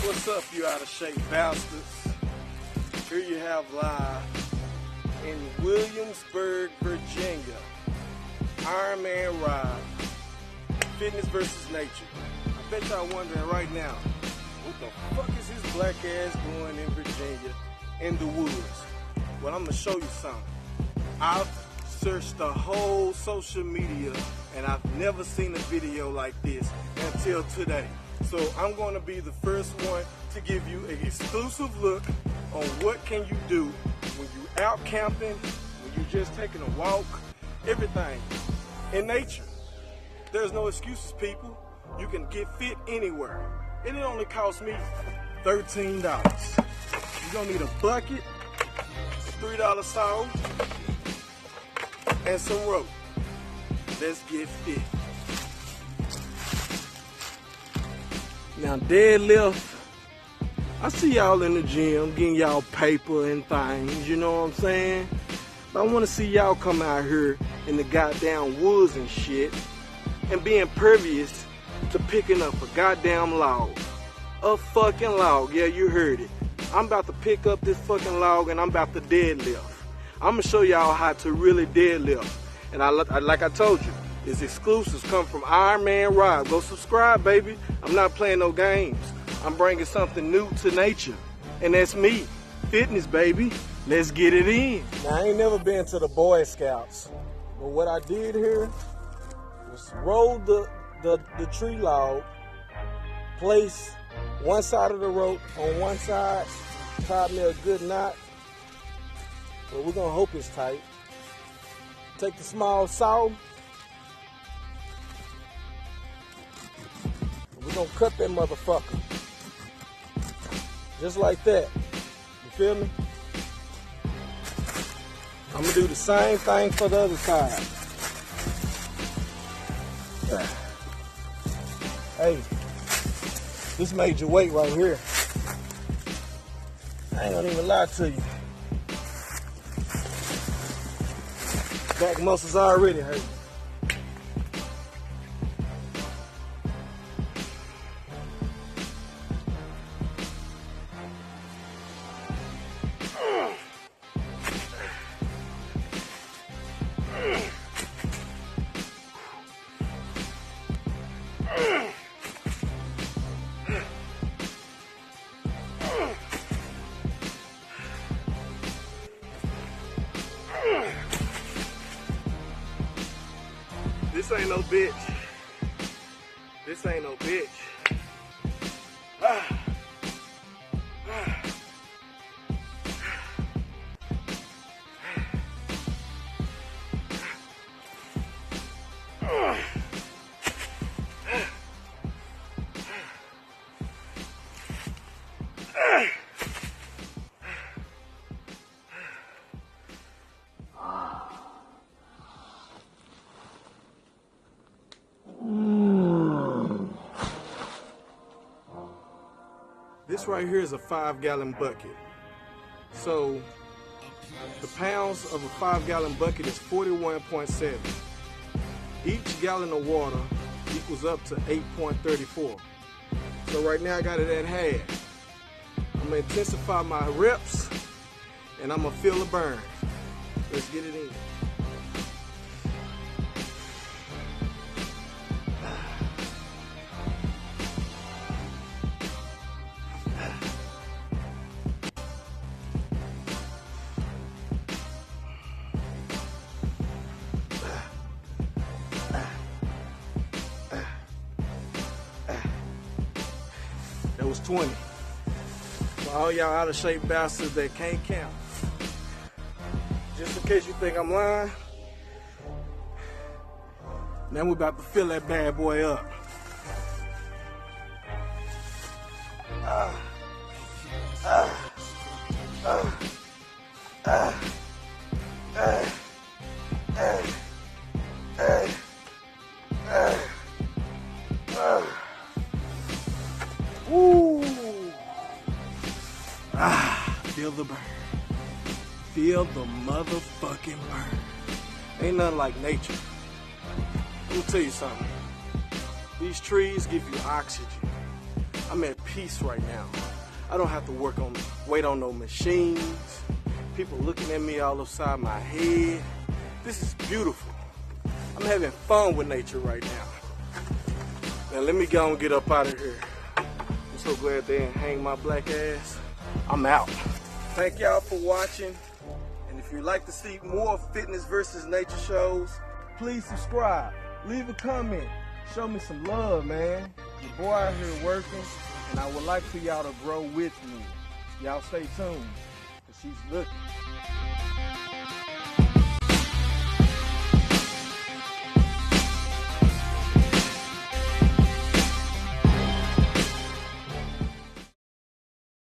What's up, you out of shape bastards? Here you have live in Williamsburg, Virginia, Ironman Ride, Fitness versus Nature. I bet y'all wondering right now, what the fuck is this black ass doing in Virginia in the woods? Well, I'm gonna show you something. I've searched the whole social media and I've never seen a video like this until today. So I'm going to be the first one to give you an exclusive look on what can you do when you out camping, when you're just taking a walk, everything in nature. There's no excuses, people. You can get fit anywhere. And it only cost me $13. You're gonna need a bucket, a $3 salt, and some rope. Let's get fit. Now deadlift, I see y'all in the gym getting y'all paper and things, you know what I'm saying? But I want to see y'all come out here in the goddamn woods and shit and be impervious to picking up a goddamn log. A fucking log, yeah, you heard it. I'm about to pick up this fucking log and I'm about to deadlift. I'm gonna show y'all how to really deadlift. And like I told you, it's exclusives come from Ironman Ride. Go subscribe, baby. I'm not playing no games. I'm bringing something new to nature. And that's me. Fitness, baby. Let's get it in. Now, I ain't never been to the Boy Scouts. But what I did here was roll the tree log, place one side of the rope on one side, tie me a good knot. But we're gonna hope it's tight. Take the small saw. We're gonna cut that motherfucker. Just like that. You feel me? I'm gonna do the same thing for the other side. Hey, this major weight right here. I ain't gonna even lie to you. Back muscles already hurt. This ain't no bitch. This ain't no bitch. This right here is a 5-gallon bucket. So the pounds of a 5-gallon bucket is 41.7. Each gallon of water equals up to 8.34. So right now I got it at half. I'm gonna intensify my reps and I'm gonna feel the burn. Let's get it in. That was 20. For all y'all out of shape bastards that can't count. Just in case you think I'm lying, now we're about to fill that bad boy up. Woo! Feel the burn. Feel the motherfucking burn. Ain't nothing like nature. Let me tell you something. These trees give you oxygen. I'm at peace right now. I don't have to wait on no machines. People looking at me all upside my head. This is beautiful. I'm having fun with nature right now. Now let me go and get up out of here. I'm so glad they didn't hang my black ass. I'm out. Thank y'all for watching. And if you'd like to see more fitness versus nature shows, please subscribe. Leave a comment. Show me some love, man. Your boy out here working, and I would like for y'all to grow with me. Y'all stay tuned, because she's looking.